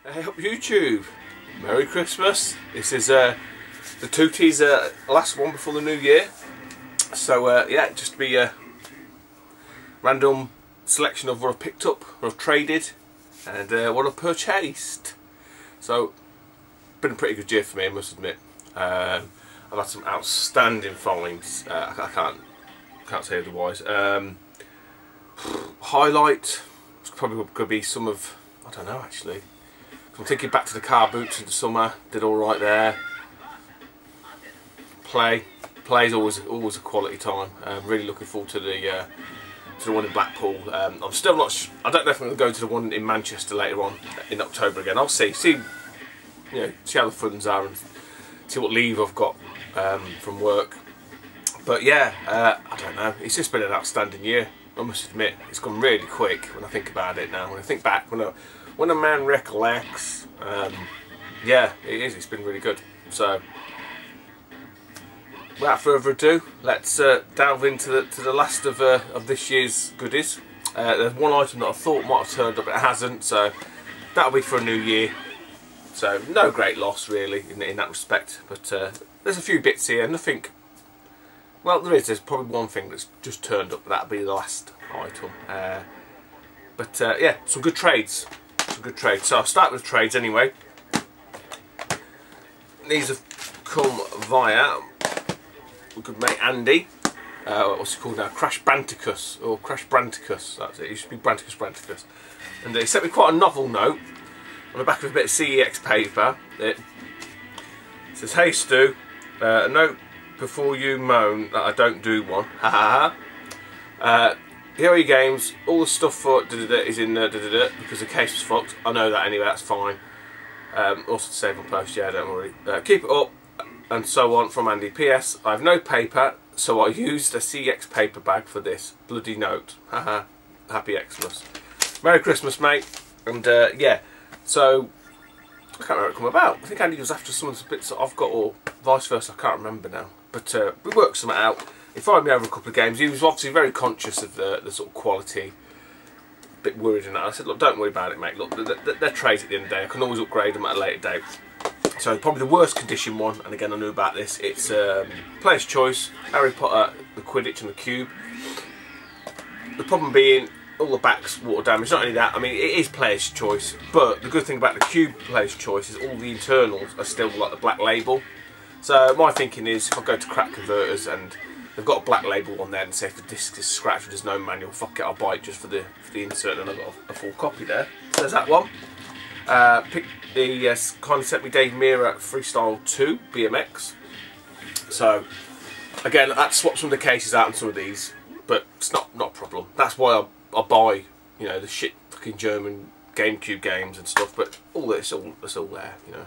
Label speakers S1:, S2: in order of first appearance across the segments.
S1: Hey up YouTube, Merry Christmas. This is the Tooties last one before the new year. So yeah, just to be a random selection of what I've picked up, what I've traded and what I've purchased. So been a pretty good year for me, I must admit. I've had some outstanding finds. I can't say otherwise. Highlight probably going to be some of, I don't know actually. I'm thinking back to the car boots in the summer, did all right there. Play's always a quality time. Really looking forward to the one in Blackpool. I'm still not. I don't know if I'm going to go to the one in Manchester later on in October again. I'll see how the funds are and see what leave I've got from work. But yeah, I don't know. It's just been an outstanding year. I must admit, it's gone really quick when I think about it now. When I think back, when a man recollects, yeah, it is. It's been really good. So, without further ado, let's delve into the last of this year's goodies. There's one item that I thought might have turned up, but it hasn't. So that'll be for a new year. So no great loss really in that respect. But there's a few bits here. Nothing. Well, there's probably one thing that's just turned up. That'll be the last item. But yeah, some good trades. So I'll start with trades anyway. These have come via we could make Andy. What's he called now? Crash Branticus or Crash Branticus. That's it. It used to be Branticus. And he sent me quite a novel note on the back of a bit of CEX paper. It says, "Hey Stu, a note before you moan that I don't do one. Ha ha. Here are your games. All the stuff for is in because the case was fucked. I know that anyway. That's fine. Also to save on post. Yeah, don't worry. Keep it up." And so on from Andy. PS, I have no paper, so I used a CX paper bag for this bloody note. Haha. Happy Xmas. Merry Christmas, mate. And yeah, so I can't remember how it come about. I think Andy was after some of the bits that I've got, or vice versa. I can't remember now. But we worked something out. He fired me over a couple of games. He was obviously very conscious of the sort of quality. A bit worried in that. I said, look, don't worry about it, mate. Look, they're trades at the end of the day. I can always upgrade them at a later date. So probably the worst condition one, and again I knew about this, it's Player's Choice, Harry Potter, the Quidditch and the Cube. The problem being, all the back's water damage. Not only that, I mean it is Player's Choice, but the good thing about the Cube Player's Choice is all the internals are still like the black label. So my thinking is, if I go to Crack Converters and they've got a black label on there and say if the disc is scratched or there's no manual, fuck it, I'll buy it just for the insert, and I've got a full copy there. So there's that one. Picked the kindly sent me Dave Meara Freestyle 2 BMX. So again, that swaps some of the cases out on some of these, but it's not a problem. That's why I buy, you know, the shit fucking German GameCube games and stuff. But all this, it's all there, you know.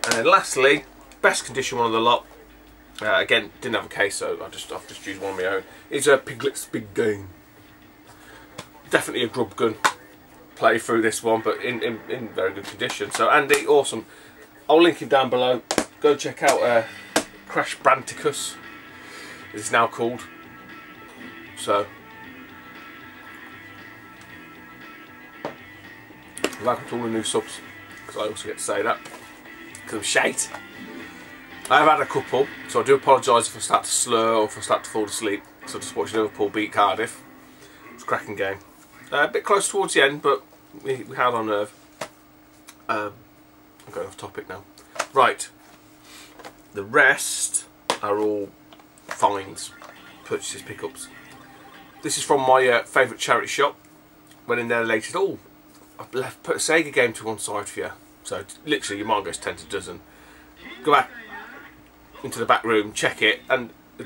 S1: And then lastly, best condition one of the lot. Again, didn't have a case, so I've just used one of my own. It's a Piglet's Big Game. Definitely a grub gun. Play through this one, but in very good condition. So Andy, awesome. I'll link him down below. Go check out Crash Branticus, it's now called. So welcome to all the new subs, because I also get to say that because I'm shite. I've had a couple, so I do apologise if I start to slur or if I start to fall asleep. So I just watched Liverpool beat Cardiff. It's a cracking game. A bit close towards the end, but we held on nerve. I'm going off topic now. Right, the rest are all finds, purchases, pickups. This is from my favourite charity shop. Went in there later. Oh, I've put a Sega game to one side for you. So literally, your mind goes 10 to a dozen. Go back into the back room, check it, and a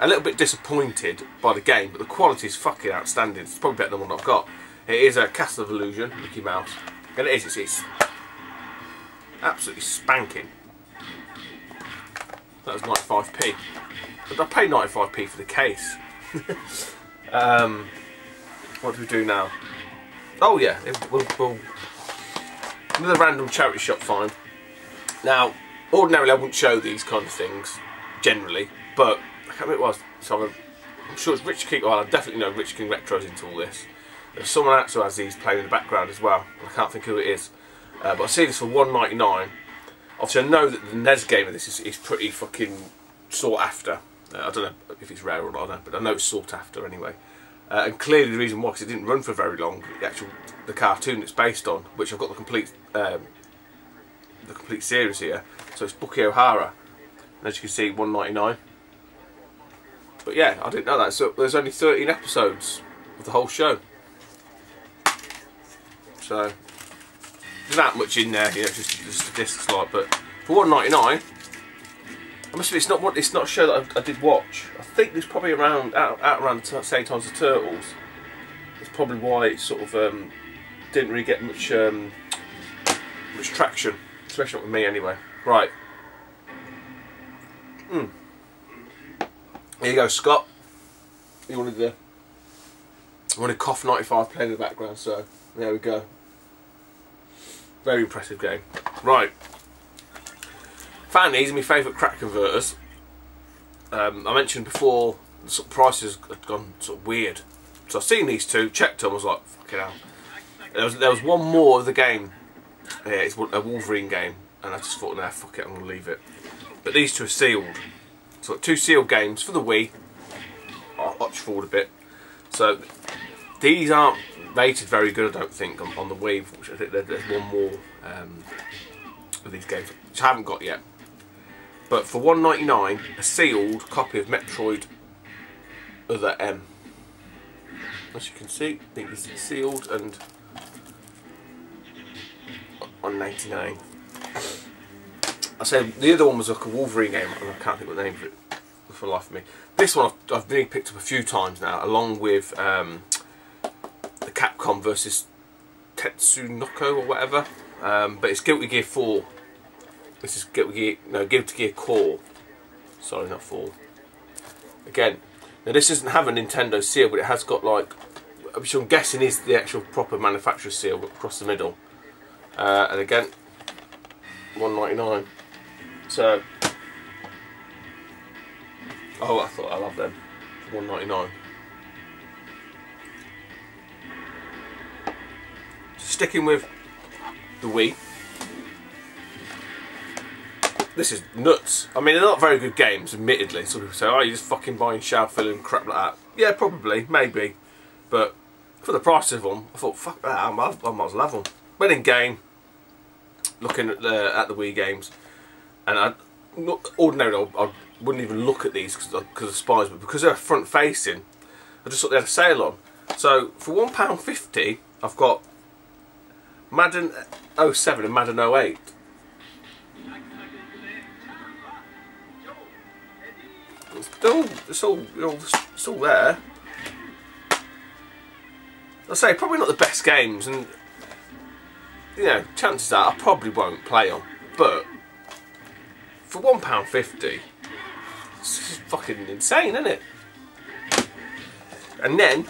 S1: little bit disappointed by the game, but the quality is fucking outstanding. It's probably better than what I've got. It is a Castle of Illusion, Mickey Mouse, and it is. It's absolutely spanking. That was 95p, but I paid 95p for the case. What do we do now? Oh yeah, we'll another random charity shop find. Now, ordinarily I wouldn't show these kind of things generally, but I can't remember what it was. So I'm sure it's Rich King. Well, I definitely know Rich King Retro's into all this. There's someone else who has these playing in the background as well. I can't think who it is. But I see this for £1.99. Obviously I know that the NES game of this is pretty fucking sought after. I don't know if it's rare or not, but I know it's sought after anyway. And clearly the reason why, because it didn't run for very long, the cartoon it's based on, which I've got the complete series here. So it's Bucky O'Hara, and as you can see, £1.99. But yeah, I didn't know that. So there's only 13 episodes of the whole show. So there's that much in there, you know, just discs like. But for £1.99, I must admit it's not a show that I did watch. I think it's probably around around the same time as the Turtles. That's probably why it sort of didn't really get much traction, especially not with me anyway. Right. Here you go, Scott. You wanted Cough 95 playing in the background, so there we go. Very impressive game. Right. Found these are my favourite crack converters. I mentioned before the sort of prices had gone sort of weird. So I've seen these two, checked them, I was like, fucking hell. There was one more of the game. Yeah, it's a Wolverine game, and I just thought, nah, fuck it, I'm going to leave it. But these two are sealed. So two sealed games for the Wii. I'll watch forward a bit. So these aren't rated very good, I don't think, on the Wii. Which I think there's one more of these games, which I haven't got yet. But for £1.99, a sealed copy of Metroid Other M. As you can see, I think this is sealed and £1.99. I said the other one was like a Wolverine game, and I can't think what the name of it for the life of me. This one I've really picked up a few times now, along with the Capcom versus Tetsunoko or whatever. But it's Guilty Gear 4. This is Guilty Gear Core. Sorry, not 4. Again, now this doesn't have a Nintendo seal, but it has got like, which I'm guessing is the actual proper manufacturer's seal across the middle. And again, £1.99. So, oh, I thought I loved them. £1.99. Sticking with the Wii. This is nuts. I mean, they're not very good games, admittedly. Some people say, oh, you're just fucking buying shelf filling and crap like that. Yeah, probably, maybe. But for the price of them, I thought, fuck that, I might as well have them. Went in game, looking at the Wii games, and ordinarily I wouldn't even look at these because of spies, but because they're front facing, I just thought they had a sale on. So for £1.50, I've got Madden 07 and Madden 08. It's all there. I say probably not the best games, and you know, chances are I probably won't play them. But for £1.50, it's just fucking insane, isn't it? And then,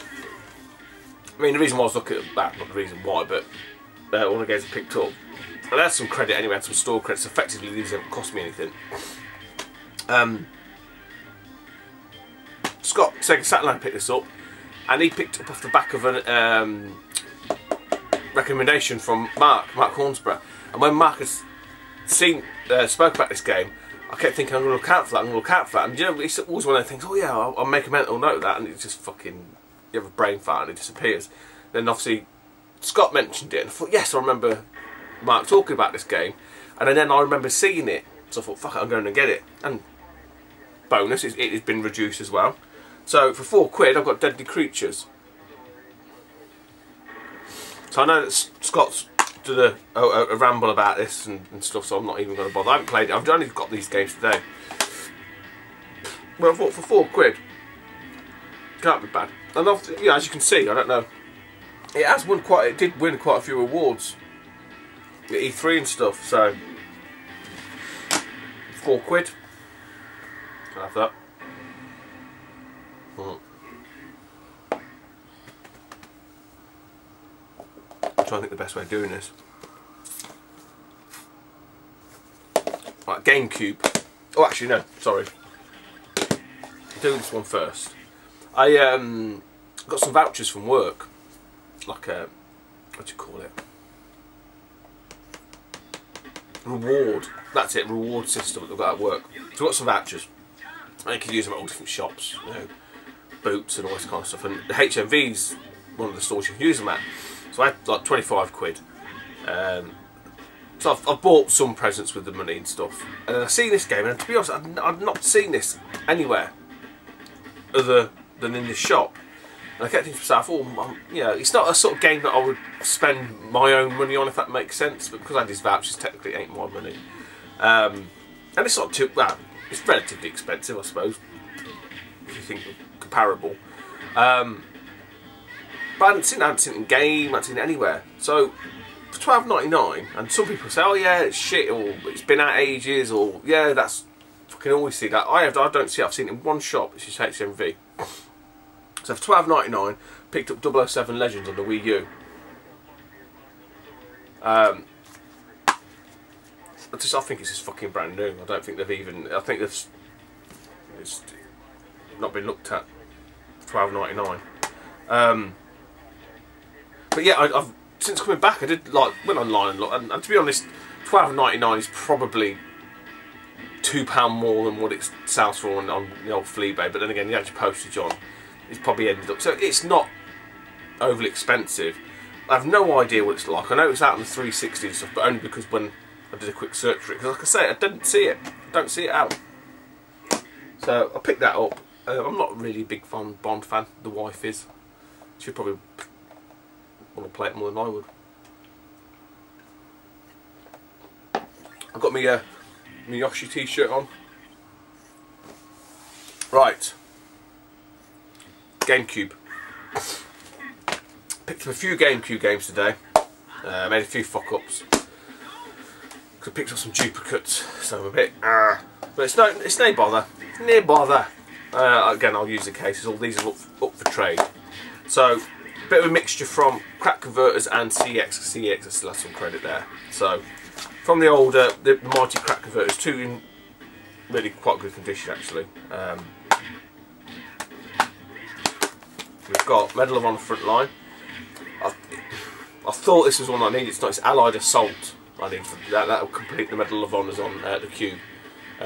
S1: I mean, the reason why I was looking at that, not the reason why, but one of the games I picked up, and I had some credit anyway, I had some store credits. Effectively, these haven't cost me anything. Scott, Sega Saturn picked this up, and he picked it up off the back of a recommendation from Mark Hornsborough. And when Mark has spoke about this game, I kept thinking, I'm going to look out for that, I'm going to look out for that. And you know, it's always one of the things, oh yeah, I'll make a mental note of that, and it's just fucking, you have a brain fart and it disappears. Then obviously Scott mentioned it, and I thought, yes, I remember Mark talking about this game, and then I remember seeing it, so I thought, fuck it, I'm going to get it. And bonus, it has been reduced as well. So for £4, I've got Deadly Creatures. So I know that Scott's did a ramble about this and stuff, so I'm not even going to bother. I haven't played it. I've only got these games today. Well, I thought for £4, can't be bad. And obviously, yeah, as you can see, I don't know. It has won it did win quite a few awards at E3 and stuff. So £4. I'll have that. I'm trying to think the best way of doing this. Right, GameCube. Oh, actually no, sorry. I'll do this one first. I got some vouchers from work, like a, what do you call it? Reward. That's it, reward system that they've got at work. So we've got some vouchers. And you can use them at all different shops, you know, Boots and all this kind of stuff. And the HMV's one of the stores you can use them at. So I had like 25 quid. So I've bought some presents with the money and stuff. And then I see this game, and to be honest, I've not seen this anywhere other than in this shop. And I kept thinking to myself, oh, you know, it's not a sort of game that I would spend my own money on, if that makes sense. But because I had these vouchers, technically it ain't my money. And it's not too, well, it's relatively expensive, I suppose, if you think comparable. But I hadn't seen it in game, I hadn't seen it anywhere. So for £12.99, and some people say, oh yeah, it's shit, or it's been out ages, or yeah, that's, I can always see that. I don't see it, I've seen it in one shop, which is HMV. So for £12.99, picked up 007 Legends on the Wii U. I think it's just fucking brand new. I don't think they've even, I think it's not been looked at. £12.99. But yeah, I've since coming back, I did like went online and looked, and to be honest, £12.99 is probably £2 more than what it sells for on the old Fleabay. But then again, you had your postage on, it's probably ended up, so it's not overly expensive. I have no idea what it's like. I know it's out on the 360 and stuff, but only because when I did a quick search for it, because like I say, I didn't see it. I don't see it out. So I picked that up. I'm not really a big Bond fan. The wife is. She'd probably want to play it more than I would. I've got my Yoshi t-shirt on. Right. GameCube. Picked up a few GameCube games today. Made a few fuck-ups. I picked up some duplicates, so I'm a bit but it's no bother. No bother. Again, I'll use the cases. All these are up for trade. So, a bit of a mixture from Crack Converters and CX. CX, I still have some credit there. So, from the older, the mighty Crack Converters, two in really quite good condition actually. We've got Medal of Honor Frontline. I thought this was one I needed. It's not. It's Allied Assault. I need that will complete the Medal of Honours on the cube.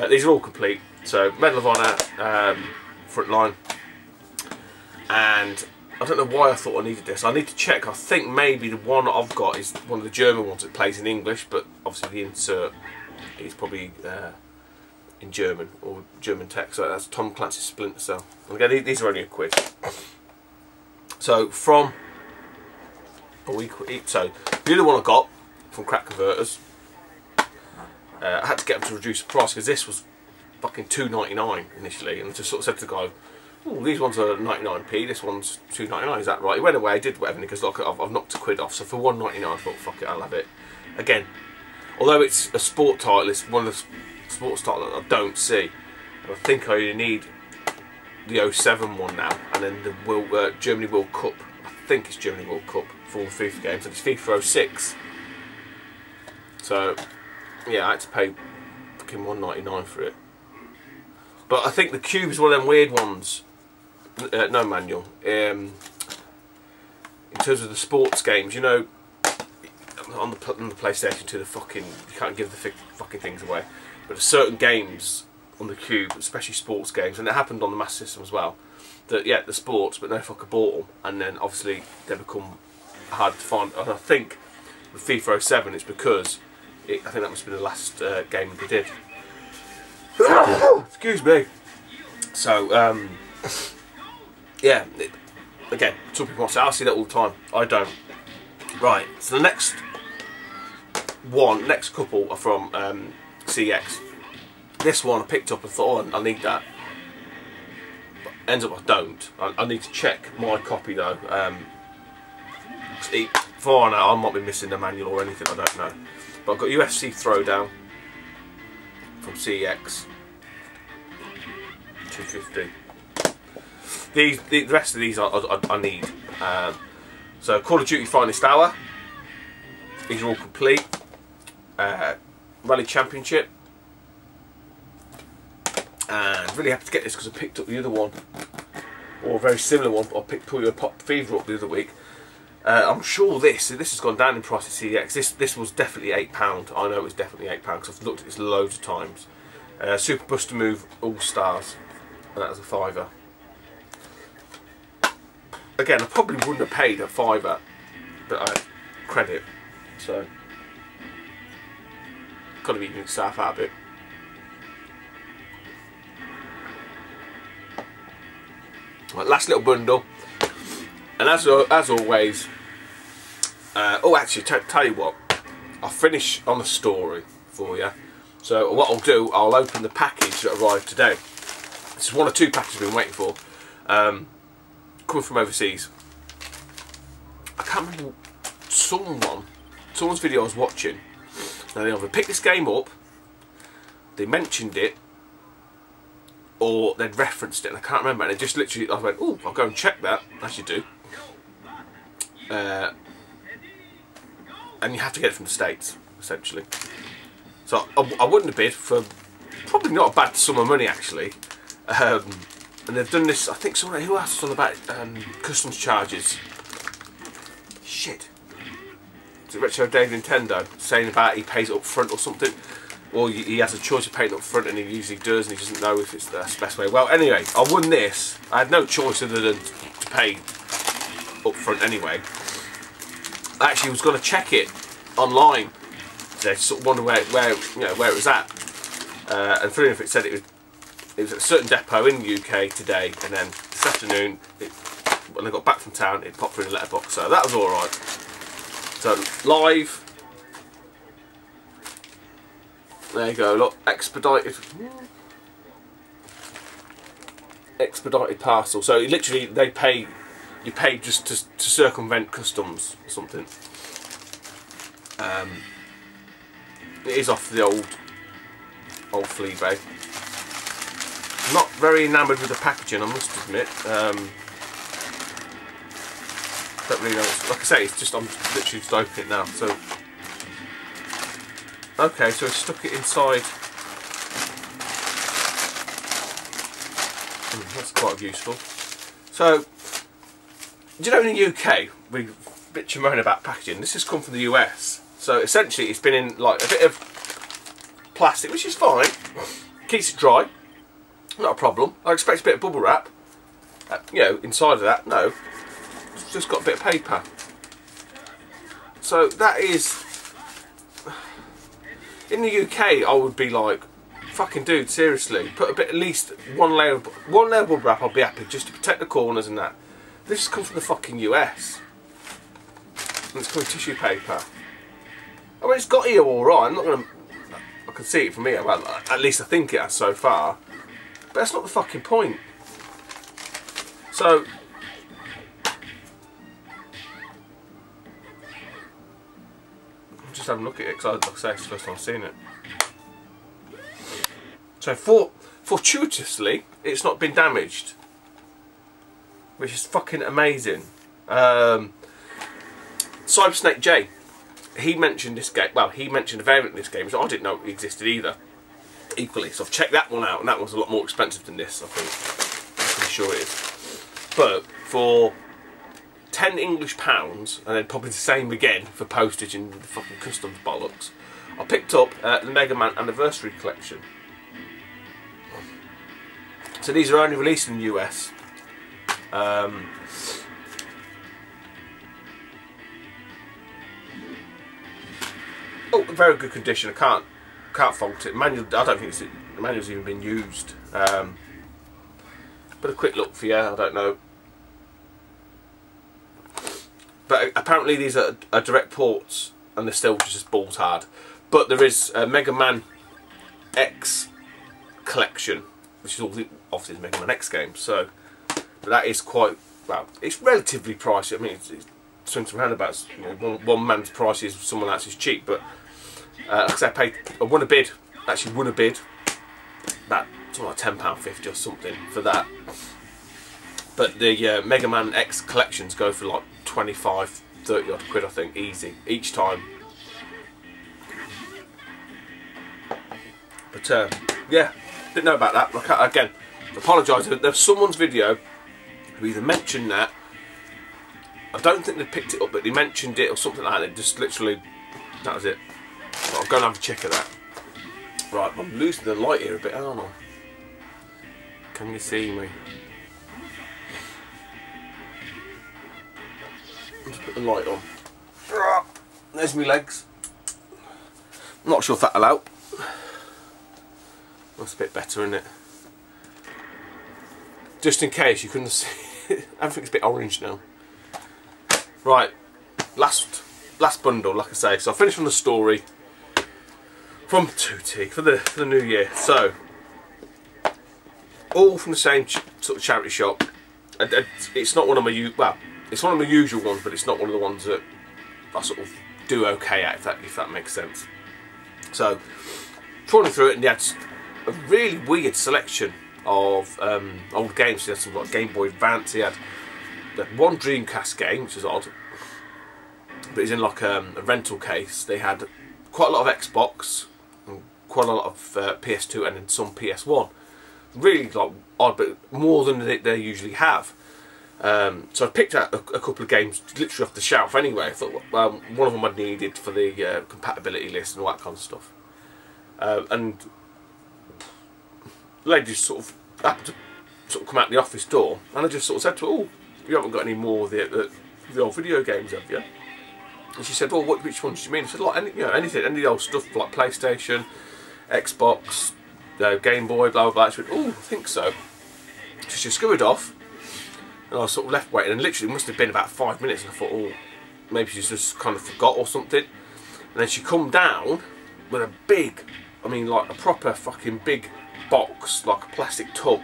S1: These are all complete. So Medal of Honour, Frontline, and I don't know why I thought I needed this. I need to check. I think maybe the one I've got is one of the German ones that plays in English, but obviously the insert is probably in German or German text. So that's Tom Clancy's Splinter Cell. And again, these are only a quid. So from so the other one I got from Crack Converters, I had to get them to reduce the price because this was fucking $2.99 initially, and I just sort of said to the guy, "Oh, these ones are 99p. This one's $2.99. Is that right?" He went away, did whatever, because look, I've knocked a quid off. So for $1.99, I thought, fuck it, I'll have it. Again, although it's a sport title, it's one of the sports titles that I don't see, and I think I only need the 07 one now, and then the Germany World Cup. I think it's Germany World Cup for all the FIFA games, and it's FIFA 06. So yeah, I had to pay fucking $1.99 for it. But I think the cube is one of them weird ones. No manual. In terms of the sports games, you know, on the PlayStation 2, you can't give the fucking things away. But there's certain games on the cube, especially sports games, and it happened on the Master System as well. That yeah, the sports, but no fucker bought them, and then obviously they become hard to find. And I think with FIFA 07, it's because I think that must have been the last game they did. Excuse me. So yeah, again, some people say I see that all the time. I don't. Right. So the next couple are from CX. This one I picked up and thought, oh, I need that. But ends up I don't. I need to check my copy though. For all I know, I might be missing the manual or anything. I don't know. But I've got UFC Throwdown from CX. 250. The rest of these I need. So Call of Duty Finest Hour. These are all complete. Rally Championship. And really happy to get this because I picked up the other one, or a very similar one. I picked Puyo Pop Fever up the other week. I'm sure this has gone down in price at CEX. This was definitely £8. I know it was definitely £8 because I've looked at this loads of times. Super Buster Move All Stars, and that was a £5. Again, I probably wouldn't have paid a £5, but I had credit, so got to be eating yourself out a bit. Right, last little bundle, and as always, oh, actually, tell you what, I'll finish on a story for you. So what I'll do, I'll open the package that arrived today. This is one or two packages I've been waiting for, coming from overseas. I can't remember, someone's video I was watching. Now they either picked this game up, they mentioned it, or they'd referenced it, and I can't remember. And it just literally, I went, oh, I'll go and check that, as you do. And you have to get it from the States, essentially. So I wouldn't have bid for probably not a bad sum of money, actually. And they've done this, I think someone, who else was on about customs charges? Shit. Is it Retro Dave Nintendo saying about he pays up front or something? Or he has a choice of paying up front, and he usually does, and he doesn't know if it's the best way. Well, anyway, I won this. I had no choice other than to pay up front anyway. I actually was going to check it online. So I sort of wonder where it was at. And funny enough, it said it was at a certain depot in the UK today, and then this afternoon, when I got back from town, it popped through in a letterbox. So that was all right. So live. There you go. Look, expedited parcel. So literally, you pay just to circumvent customs or something. It is off the old Fleabay. I'm not very enamoured with the packaging, I must admit. Don't really know. Like I say, it's just, I'm literally just opening it now. So, okay, so I stuck it inside. That's quite useful. So, do you know in the UK we bitch and moan about packaging? This has come from the US. So essentially, it's been in like a bit of plastic, which is fine. Keeps it dry, not a problem. I expect a bit of bubble wrap, inside of that. No, it's just got a bit of paper. So that is, in the UK, I would be like, fucking dude, seriously, put a bit, at least one layer of bubble wrap. I'll be happy, just to protect the corners and that. This has come from the fucking US, and it's called tissue paper. I mean, it's got here all right. I'm not gonna. I can see it from here. Well, at least I think it has so far. But that's not the fucking point. So, I'm just having a look at it because, like I say, it's the first time I've seen it. So, fortuitously, it's not been damaged, which is fucking amazing. Cybersnake J. He mentioned this game, well, he mentioned a variant of this game, which I didn't know existed either, equally. So I've checked that one out, and that one's a lot more expensive than this, I think. I'm pretty sure it is. But for £10 English, and then probably the same again for postage and the fucking customs bollocks, I picked up the Mega Man Anniversary Collection. So these are only released in the US. Oh, very good condition. I can't fault it. Manual. I don't think the manual's even been used. But a quick look for you. I don't know. But apparently these are direct ports, and they're still just balls hard. But there is a Mega Man X collection, which is all obviously the Mega Man X games. So, but that is quite, well, it's relatively pricey. I mean, it's swings and roundabouts. One man's price is someone else's cheap, but like I said, I won a bid. Actually, won a bid about something like £10.50 or something for that. But the Mega Man X collections go for like 25, 30 odd quid, I think, easy each time. But yeah, didn't know about that. Like, again, apologise. There's someone's video who either mentioned that, I don't think they picked it up, but they mentioned it or something like that. It just literally, that was it. So I'll go and have a check of that. Right, I'm losing the light here a bit, aren't I? Can you see me? Just put the light on. There's my legs. Not sure if that'll help. That's a bit better, isn't it? Just in case you couldn't see, everything's a bit orange now. Right, last bundle, like I say. So I finished on the story from 2T for the new year. So all from the same sort of charity shop. It's not one of my it's one of my usual ones, but it's not one of the ones that I sort of do okay at, if that makes sense. So trawling through it, and they had a really weird selection of old games. He had some like Game Boy Advance. He had one Dreamcast game, which is odd, but it's in like a rental case. They had quite a lot of Xbox, and quite a lot of PS2, and then some PS1. Really like odd, but more than they usually have. So I picked out a couple of games literally off the shelf anyway. I thought one of them I needed for the compatibility list and all that kind of stuff. And the lady just sort of happened to come out the office door, and I just sort of said to her, "Oh, you haven't got any more of the old video games, have you?" And she said, "Well, which ones do you mean?" I said, "Like anything, any of the old stuff like PlayStation, Xbox, Game Boy, blah blah blah." She went, "Oh, I think so." So she scurried off, and I was sort of left waiting, and literally it must have been about 5 minutes, and I thought, "Oh, maybe she's just kind of forgot or something." And then she come down with a big, I mean like a proper fucking big box, like a plastic tub,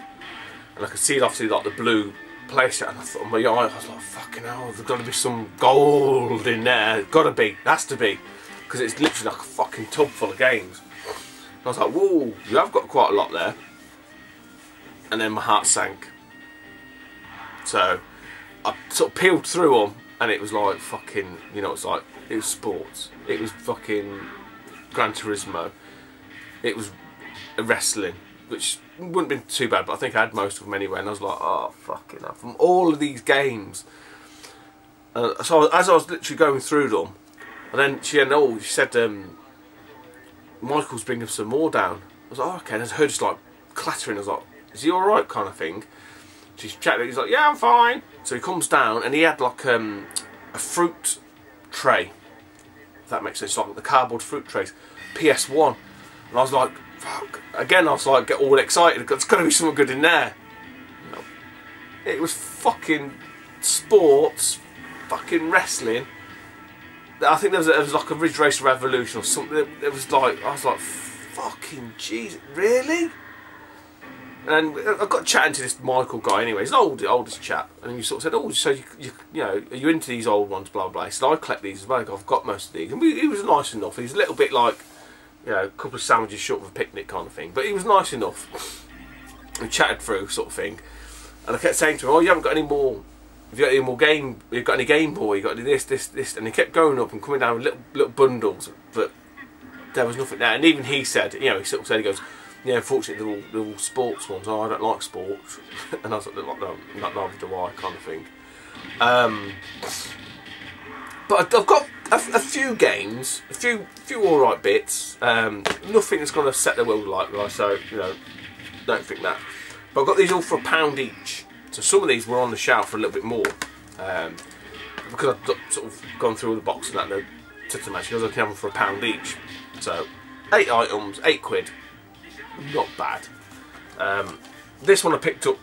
S1: and I could see obviously like the blue PlayStation, and I thought, my eye, I was like, fucking hell, there's got to be some gold in there, gotta be, has to be, because it's literally like a fucking tub full of games. And I was like, whoa, you have got quite a lot there. And then my heart sank. So I sort of peeled through them, and it was like fucking, you know, it's like, it was sports, it was fucking Gran Turismo, it was wrestling, which wouldn't have been too bad, but I think I had most of them anyway, and I was like, oh fucking hell, from all of these games. So as I was literally going through them, and then she said, Michael's bringing some more down. I was like, oh, okay, and I heard just like clattering. I was like, is he alright, kind of thing. She's chatting, he's like, yeah, I'm fine. So he comes down, and he had like a fruit tray, if that makes sense, like the cardboard fruit trays, PS1, and I was like, fuck. Again, I was like, get all excited. There's got to be something good in there. No. It was fucking sports, fucking wrestling. I think there was like a Ridge Racer Revolution or something. It was like, I was like, fucking Jesus, really? And I got chatting to this Michael guy anyway. He's an oldest chap, and he sort of said, "Oh, so you know, are you into these old ones?" Blah blah. He said, "I collect these as well. I've got most of these." And he was nice enough. He's a little bit like, you know, a couple of sandwiches short of a picnic kind of thing, but he was nice enough. We chatted through sort of thing, and I kept saying to him, "Oh, you haven't got any more? Have you got any more game? You've got any Game Boy? You got any this?" And he kept going up and coming down with little bundles, but there was nothing there. And even he said, you know, he sort of said, he goes, "Yeah, unfortunately they're all sports ones. Oh, I don't like sports." And I was like, "No, neither do I," kind of thing. But I've got a few games, a few alright bits. Nothing that's going to set the world alight, right? So, you know, don't think that. But I've got these all for £1 each. So some of these were on the shelf for a little bit more. Because I've sort of gone through all the box and that, and to match, because I can have them for £1 each. So 8 items, £8. Not bad. This one I picked up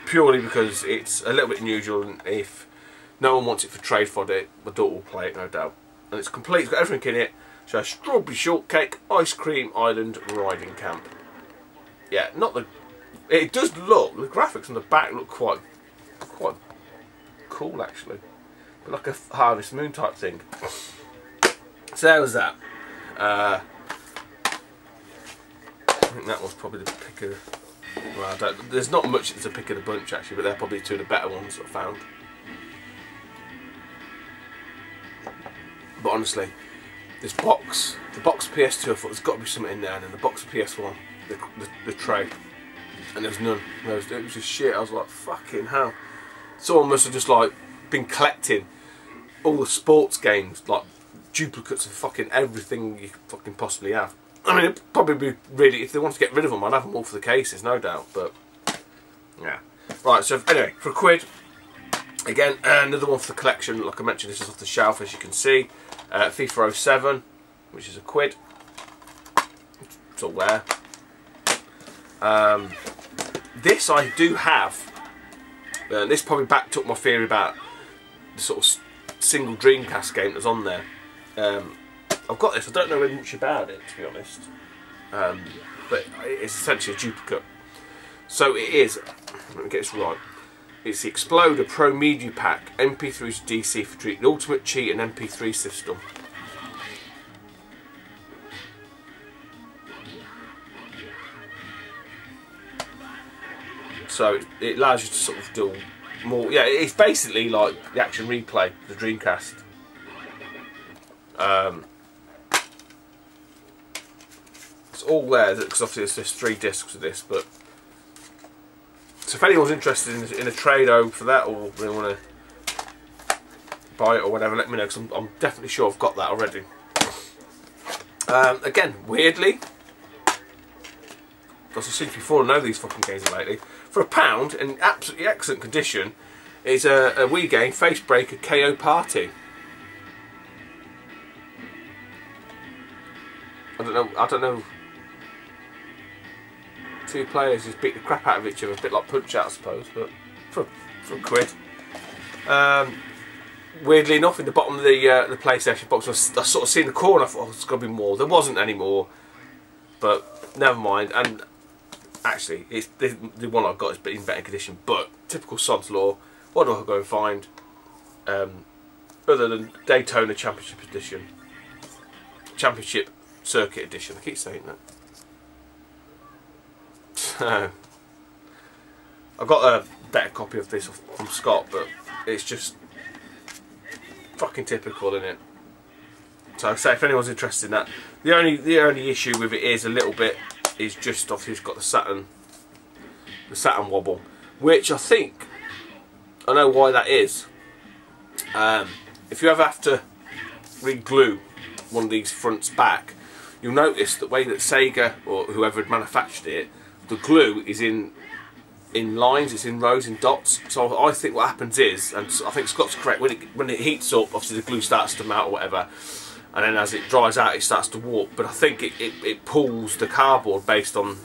S1: purely because it's a little bit unusual, and if no one wants it for trade fodder, my daughter will play it, no doubt. And it's complete, it's got everything in it. So strawberry shortcake, ice cream island, riding camp. Yeah, not the. It does look, the graphics on the back look quite cool actually, but like a Harvest Moon type thing. So there was that. I think that was probably the pick of. Well, there's not much that's a pick of the bunch actually, but they're probably two of the better ones that I found. But honestly, this box, the box of PS2, I thought there's got to be something in there, and then the box of PS1, the tray, and there was none. It was just shit. I was like, fucking hell. Someone must have just like been collecting all the sports games, like duplicates of fucking everything you could fucking possibly have. I mean, it'd probably be really, if they wanted to get rid of them, I'd have them all for the cases, no doubt, but yeah. Right, so anyway, for £1, again, another one for the collection. Like I mentioned, this is off the shelf, as you can see. FIFA 07, which is £1. It's all there. This I do have. This probably backed up my theory about the sort of single Dreamcast game that's on there. I've got this. I don't know much about it, to be honest, but it's essentially a duplicate. So it is. Let me get this right. It's the Exploder Pro Media Pack MP3 to DC for the ultimate cheat and MP3 system. So it allows you to sort of do more. Yeah, it's basically like the Action Replay, the Dreamcast. It's all there because obviously there's 3 discs of this. But so if anyone's interested in a trade-o for that, or they want to buy it or whatever, let me know, because I'm definitely sure I've got that already. Again, weirdly, because I seem to be falling over these fucking games lately. For £1, in absolutely excellent condition, is a Wii game, Facebreaker KO Party. I don't know. 2 players just beat the crap out of each other, a bit like Punch-Out, I suppose, but for £1. Weirdly enough, in the bottom of the PlayStation box, I sort of seen the corner. I thought, oh, there's got to be more. There wasn't any more, but never mind. And actually, it's the one I've got is in better condition. But typical Sod's Law. What do I go and find? Other than Daytona Championship Edition, Championship Circuit Edition. I keep saying that. So I got a better copy of this from Scott, but it's just fucking typical, isn't it? So I say, if anyone's interested in that, the only issue with it is a little bit is just obviously it's got the Saturn wobble, which I think I know why that is. If you ever have to re-glue one of these fronts back, you'll notice the way that Sega or whoever had manufactured it, the glue is in lines, it's in rows, in dots. So I think what happens is, and I think Scott's correct, when it heats up, obviously the glue starts to melt or whatever, and then as it dries out it starts to warp. But I think it pulls the cardboard based on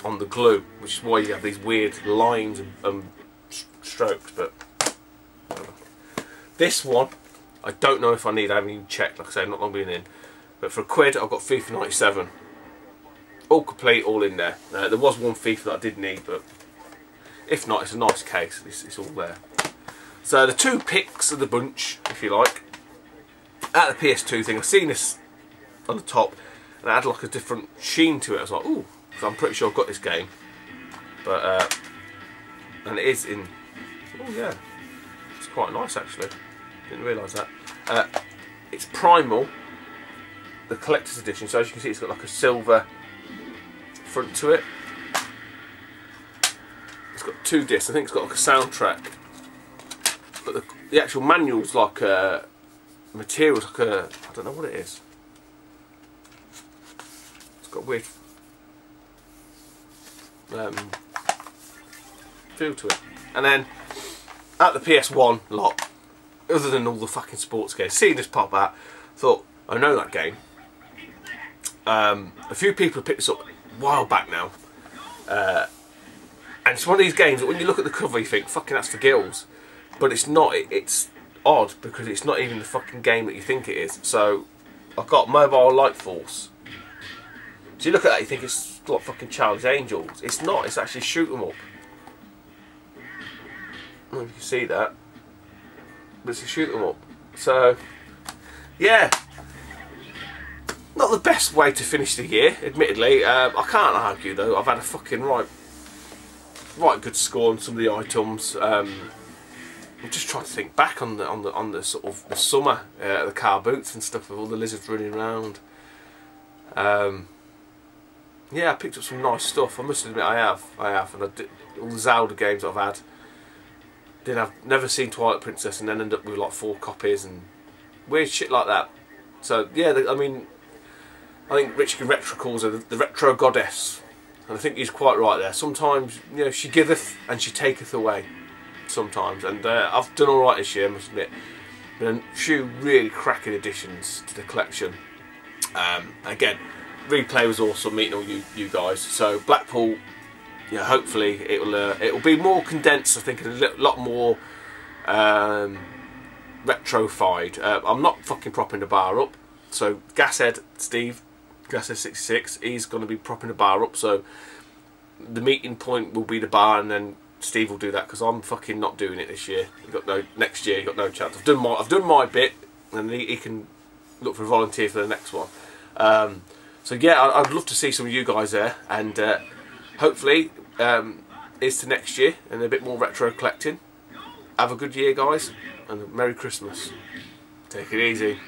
S1: the glue, which is why you have these weird lines and strokes. But this one, I don't know if I need. I haven't even checked. Like I say, not long been in. But for £1, I've got FIFA 97. All complete, all in there. There was one FIFA that I did need, but if not, it's a nice case. It's all there. So the 2 picks of the bunch, if you like, at the PS2 thing. I've seen this on the top, and it had like a different sheen to it. I was like, ooh, so I'm pretty sure I've got this game. But and it is in. Oh yeah, it's quite nice actually. Didn't realise that. It's Primal, the collector's edition. So as you can see, it's got like a silver front to it. It's got 2 discs. I think it's got like a soundtrack, but the actual manual's like material's like a, I don't know what it is. It's got a weird feel to it. And then at the PS1 lot, other than all the fucking sports games, seeing this pop out, thought, I know that game. A few people have picked this up a while back now, and it's one of these games that when you look at the cover you think, fucking that's for gills, but it's not. It's odd because it's not even the fucking game that you think it is. So I've got Mobile Light Force. So you look at that, you think it's like fucking Charlie's Angels. It's not. It's actually shoot 'em up. I don't know if you can see that, but it's a shoot 'em up. So yeah, not the best way to finish the year, admittedly. I can't argue though. I've had a fucking right good score on some of the items. I'm just trying to think back on the sort of the summer, the car boots and stuff with all the lizards running around. Yeah, I picked up some nice stuff. I must admit, I have, and all the Zelda games I've had. never seen Twilight Princess and then end up with like 4 copies and weird shit like that. So yeah, I mean, I think Richard Retro calls her the retro goddess, and I think he's quite right there. Sometimes, you know, she giveth and she taketh away. Sometimes, and I've done all right this year, I must admit. Been a few really cracking additions to the collection. Again, replay was awesome meeting all you guys. So Blackpool, yeah, hopefully it'll be more condensed. I think a lot more retrofied. I'm not fucking propping the bar up. So Gashead Steve, Gashead 66, he's going to be propping the bar up. So the meeting point will be the bar, and then Steve will do that because I'm fucking not doing it this year. Next year. You got no chance. I've done my bit, and he can look for a volunteer for the next one. So yeah, I'd love to see some of you guys there, and hopefully it's to next year and a bit more retro collecting. Have a good year, guys, and Merry Christmas. Take it easy.